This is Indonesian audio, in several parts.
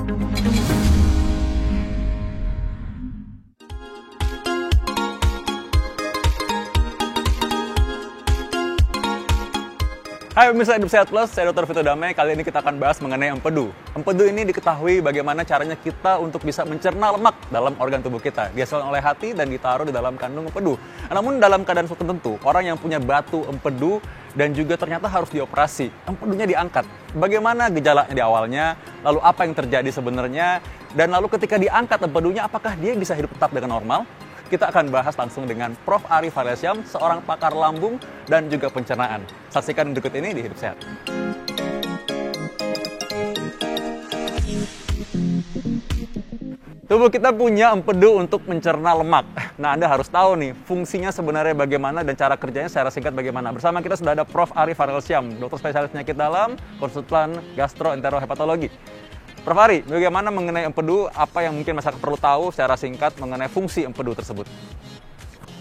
Hai pemirsa Hidup Sehat Plus, saya Dr. Vito Damai. Kali ini kita akan bahas mengenai empedu. Empedu ini diketahui bagaimana caranya kita untuk bisa mencerna lemak dalam organ tubuh kita. Dihasilkan oleh hati dan ditaruh di dalam kandung empedu. Namun dalam keadaan tertentu, orang yang punya batu empedu dan juga ternyata harus dioperasi, empedunya diangkat. Bagaimana gejalanya di awalnya, lalu apa yang terjadi sebenarnya, dan lalu ketika diangkat empedunya, apakah dia bisa hidup tetap dengan normal? Kita akan bahas langsung dengan Prof. Ari Farelsyam, seorang pakar lambung dan juga pencernaan. Saksikan berikut ini di Hidup Sehat. Tubuh kita punya empedu untuk mencerna lemak. Nah, Anda harus tahu nih, fungsinya sebenarnya bagaimana dan cara kerjanya secara singkat bagaimana. Bersama kita sudah ada Prof. Ari Farelsyam, dokter spesialis penyakit dalam, konsultan gastroenterohepatologi. Prof. Ari, bagaimana mengenai empedu, apa yang mungkin masyarakat perlu tahu secara singkat mengenai fungsi empedu tersebut?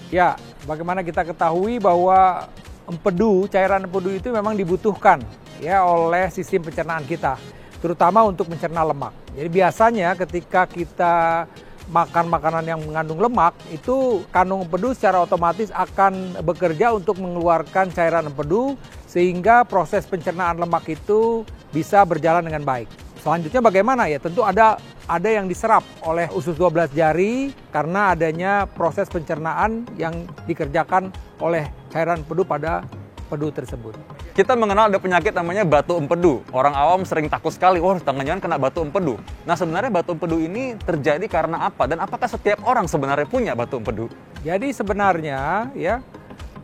Ya, bagaimana kita ketahui bahwa cairan empedu itu memang dibutuhkan ya oleh sistem pencernaan kita, terutama untuk mencerna lemak. Jadi biasanya ketika kita makan makanan yang mengandung lemak, itu kandung empedu secara otomatis akan bekerja untuk mengeluarkan cairan empedu sehingga proses pencernaan lemak itu bisa berjalan dengan baik. Selanjutnya bagaimana ya? Tentu ada yang diserap oleh usus 12 jari karena adanya proses pencernaan yang dikerjakan oleh cairan empedu pada empedu tersebut. Kita mengenal ada penyakit namanya batu empedu. Orang awam sering takut sekali, jangan-jangan kena batu empedu. Nah, sebenarnya batu empedu ini terjadi karena apa? Dan apakah setiap orang sebenarnya punya batu empedu? Jadi sebenarnya ya,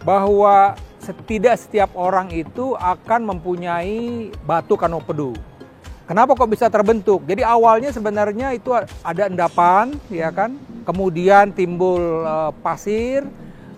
bahwa tidak setiap orang itu akan mempunyai batu kandung empedu. Kenapa kok bisa terbentuk? Jadi awalnya sebenarnya itu ada endapan, ya kan? Kemudian timbul pasir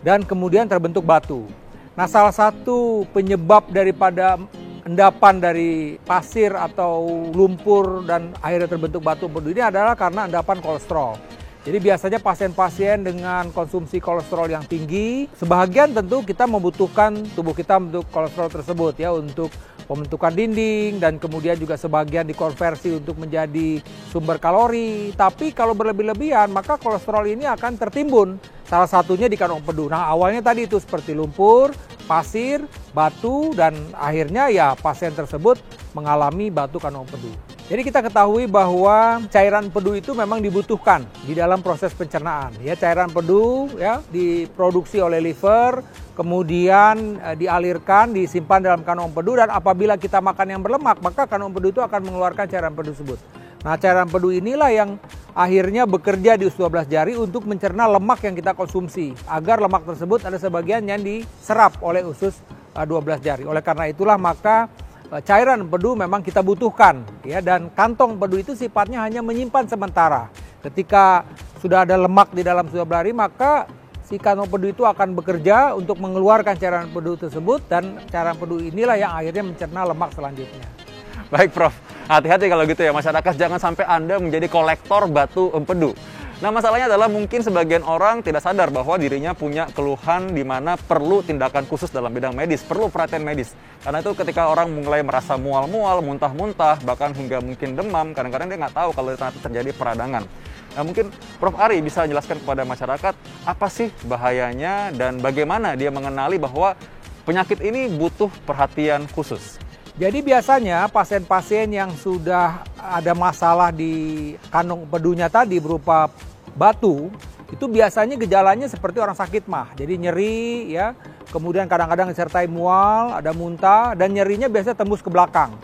dan kemudian terbentuk batu. Nah, salah satu penyebab daripada endapan dari pasir atau lumpur dan akhirnya terbentuk batu empedu ini adalah karena endapan kolesterol. Jadi biasanya pasien-pasien dengan konsumsi kolesterol yang tinggi, sebahagian tentu kita membutuhkan tubuh kita untuk kolesterol tersebut ya, untuk pembentukan dinding dan kemudian juga sebagian dikonversi untuk menjadi sumber kalori. Tapi kalau berlebih-lebihan maka kolesterol ini akan tertimbun. Salah satunya di kandung empedu. Nah, awalnya tadi itu seperti lumpur, pasir, batu, dan akhirnya ya pasien tersebut mengalami batu kandung empedu. Jadi kita ketahui bahwa cairan empedu itu memang dibutuhkan di dalam proses pencernaan. Ya, cairan empedu ya diproduksi oleh liver, kemudian dialirkan, disimpan dalam kandung empedu, dan apabila kita makan yang berlemak, maka kandung empedu itu akan mengeluarkan cairan empedu tersebut. Nah, cairan empedu inilah yang akhirnya bekerja di usus 12 jari untuk mencerna lemak yang kita konsumsi, agar lemak tersebut ada sebagian yang diserap oleh usus 12 jari. Oleh karena itulah maka cairan empedu memang kita butuhkan ya, dan kantong empedu itu sifatnya hanya menyimpan sementara. Ketika sudah ada lemak di dalam usus 12 jari, maka si kantong empedu itu akan bekerja untuk mengeluarkan cairan empedu tersebut, dan cairan empedu inilah yang akhirnya mencerna lemak selanjutnya. Baik Prof, hati-hati kalau gitu ya masyarakat, jangan sampai Anda menjadi kolektor batu empedu. Nah, masalahnya adalah mungkin sebagian orang tidak sadar bahwa dirinya punya keluhan di mana perlu tindakan khusus dalam bidang medis, perlu perhatian medis. Karena itu ketika orang mulai merasa mual-mual, muntah-muntah, bahkan hingga mungkin demam, kadang-kadang dia nggak tahu kalau ternyata terjadi peradangan. Nah, mungkin Prof. Ari bisa jelaskan kepada masyarakat apa sih bahayanya dan bagaimana dia mengenali bahwa penyakit ini butuh perhatian khusus. Jadi biasanya pasien-pasien yang sudah ada masalah di kandung empedunya tadi berupa batu, itu biasanya gejalanya seperti orang sakit mah. Jadi nyeri ya, kemudian kadang-kadang disertai mual, ada muntah, dan nyerinya biasanya tembus ke belakang.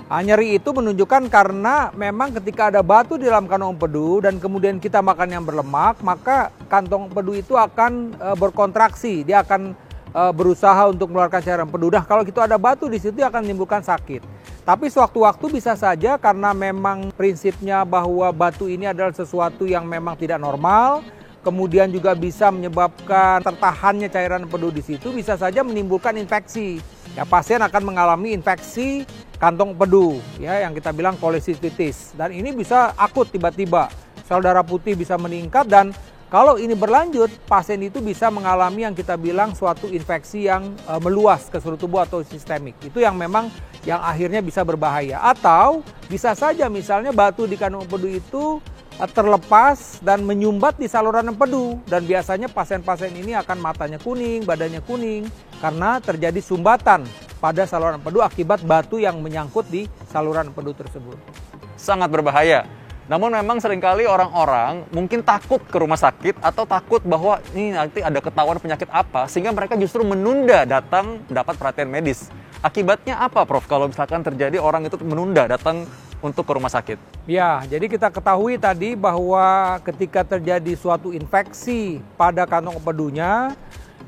Nah, nyeri itu menunjukkan karena memang ketika ada batu di dalam kantong empedu dan kemudian kita makan yang berlemak, maka kantong empedu itu akan berkontraksi, dia akan berusaha untuk mengeluarkan cairan empedu. Nah, kalau gitu ada batu di situ akan menimbulkan sakit. Tapi sewaktu-waktu bisa saja karena memang prinsipnya bahwa batu ini adalah sesuatu yang memang tidak normal, kemudian juga bisa menyebabkan tertahannya cairan empedu di situ, bisa saja menimbulkan infeksi. Ya, pasien akan mengalami infeksi kantong empedu, ya, yang kita bilang kolesistitis. Dan ini bisa akut tiba-tiba. Sel darah putih bisa meningkat dan Kalau ini berlanjut, pasien itu bisa mengalami yang kita bilang suatu infeksi yang meluas ke seluruh tubuh atau sistemik. Itu yang memang yang akhirnya bisa berbahaya. Atau bisa saja misalnya batu di kandung empedu itu terlepas dan menyumbat di saluran empedu. Dan biasanya pasien-pasien ini akan matanya kuning, badannya kuning karena terjadi sumbatan pada saluran empedu akibat batu yang menyangkut di saluran empedu tersebut. Sangat berbahaya. Namun memang seringkali orang-orang mungkin takut ke rumah sakit atau takut bahwa ini nanti ada ketahuan penyakit apa sehingga mereka justru menunda datang mendapat perhatian medis. Akibatnya apa, Prof? Kalau misalkan terjadi orang itu menunda datang untuk ke rumah sakit? Ya, jadi kita ketahui tadi bahwa ketika terjadi suatu infeksi pada kantong empedunya,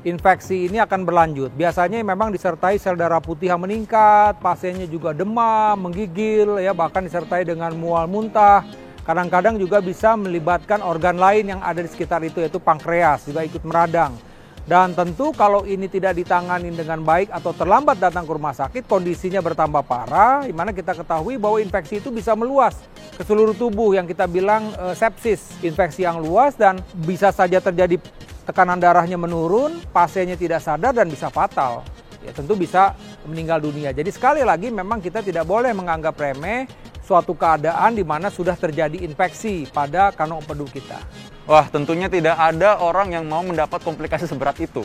infeksi ini akan berlanjut. Biasanya memang disertai sel darah putih yang meningkat, pasiennya juga demam, menggigil, ya bahkan disertai dengan mual muntah. Kadang-kadang juga bisa melibatkan organ lain yang ada di sekitar itu, yaitu pankreas, juga ikut meradang. Dan tentu kalau ini tidak ditangani dengan baik atau terlambat datang ke rumah sakit, kondisinya bertambah parah, di mana kita ketahui bahwa infeksi itu bisa meluas ke seluruh tubuh yang kita bilang sepsis, infeksi yang luas dan bisa saja terjadi tekanan darahnya menurun, pasiennya tidak sadar dan bisa fatal. Ya tentu bisa meninggal dunia. Jadi sekali lagi memang kita tidak boleh menganggap remeh suatu keadaan di mana sudah terjadi infeksi pada kantong empedu kita. Wah, tentunya tidak ada orang yang mau mendapat komplikasi seberat itu.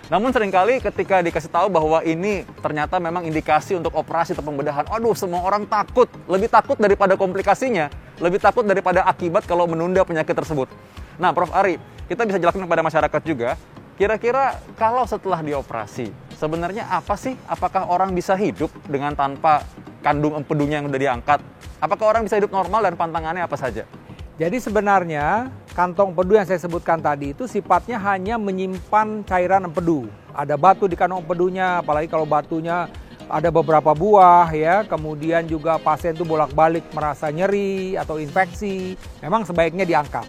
Namun seringkali ketika dikasih tahu bahwa ini ternyata memang indikasi untuk operasi atau pembedahan, aduh semua orang takut, lebih takut daripada komplikasinya, lebih takut daripada akibat kalau menunda penyakit tersebut. Nah, Prof. Ari, kita bisa jelaskan kepada masyarakat juga, kira-kira kalau setelah dioperasi, sebenarnya apa sih? Apakah orang bisa hidup dengan tanpa kandung empedunya yang sudah diangkat? Apakah orang bisa hidup normal dan pantangannya apa saja? Jadi sebenarnya kantong empedu yang saya sebutkan tadi itu sifatnya hanya menyimpan cairan empedu. Ada batu di kantong empedunya, apalagi kalau batunya ada beberapa buah ya. Kemudian juga pasien itu bolak-balik merasa nyeri atau infeksi. Memang sebaiknya diangkat.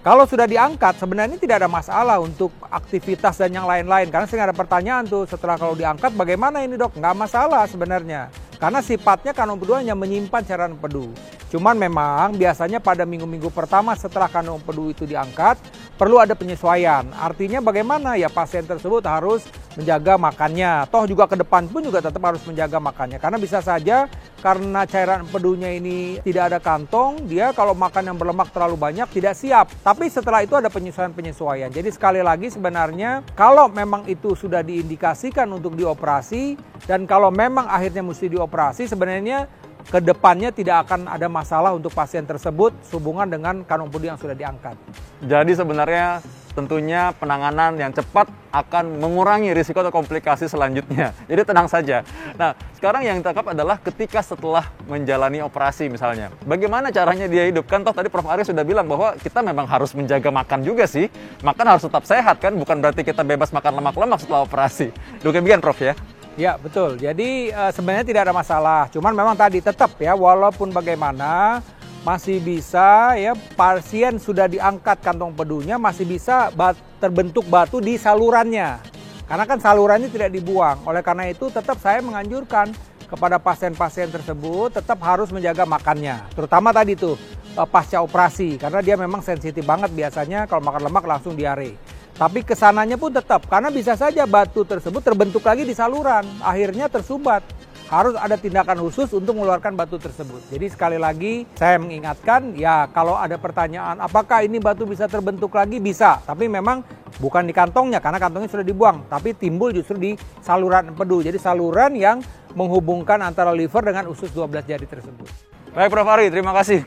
Kalau sudah diangkat sebenarnya tidak ada masalah untuk aktivitas dan yang lain-lain. Karena sering ada pertanyaan tuh setelah kalau diangkat bagaimana ini dok? Nggak masalah sebenarnya. Karena sifatnya kantong empedu hanya menyimpan cairan empedu. Cuman memang biasanya pada minggu-minggu pertama setelah kantong empedu itu diangkat, perlu ada penyesuaian. Artinya bagaimana ya pasien tersebut harus menjaga makannya. Toh juga ke depan pun juga tetap harus menjaga makannya. Karena bisa saja karena cairan empedunya ini tidak ada kantong, dia kalau makan yang berlemak terlalu banyak tidak siap. Tapi setelah itu ada penyesuaian-penyesuaian. Jadi sekali lagi sebenarnya kalau memang itu sudah diindikasikan untuk dioperasi dan kalau memang akhirnya mesti dioperasi sebenarnya kedepannya tidak akan ada masalah untuk pasien tersebut sehubungan dengan kantong empedu yang sudah diangkat. Jadi sebenarnya tentunya penanganan yang cepat akan mengurangi risiko atau komplikasi selanjutnya. Jadi tenang saja. Nah, sekarang yang ditangkap adalah ketika setelah menjalani operasi misalnya. Bagaimana caranya dia hidup? Kan toh tadi Prof. Ari sudah bilang bahwa kita memang harus menjaga makan juga sih. Makan harus tetap sehat kan, bukan berarti kita bebas makan lemak-lemak setelah operasi. Demikian Prof ya? Ya betul, jadi sebenarnya tidak ada masalah, cuman memang tadi tetap ya walaupun bagaimana masih bisa ya pasien sudah diangkat kantong empedunya masih bisa terbentuk batu di salurannya. Karena kan salurannya tidak dibuang, oleh karena itu tetap saya menganjurkan kepada pasien-pasien tersebut tetap harus menjaga makannya. Terutama tadi tuh pasca operasi, karena dia memang sensitif banget biasanya kalau makan lemak langsung diare. Tapi kesananya pun tetap, karena bisa saja batu tersebut terbentuk lagi di saluran, akhirnya tersumbat. Harus ada tindakan khusus untuk mengeluarkan batu tersebut. Jadi sekali lagi saya mengingatkan, ya kalau ada pertanyaan apakah ini batu bisa terbentuk lagi, bisa. Tapi memang bukan di kantongnya, karena kantongnya sudah dibuang. Tapi timbul justru di saluran empedu. Jadi saluran yang menghubungkan antara liver dengan usus 12 jari tersebut. Baik Prof. Ari, terima kasih.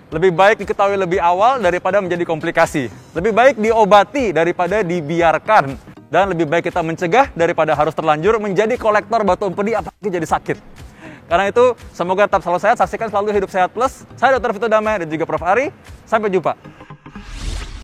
Lebih baik diketahui lebih awal daripada menjadi komplikasi. Lebih baik diobati daripada dibiarkan. Dan lebih baik kita mencegah daripada harus terlanjur menjadi kolektor batu empedu apalagi jadi sakit. Karena itu, semoga tetap selalu sehat. Saksikan selalu Hidup Sehat Plus. Saya Dr. Vito Damai dan juga Prof. Ari. Sampai jumpa.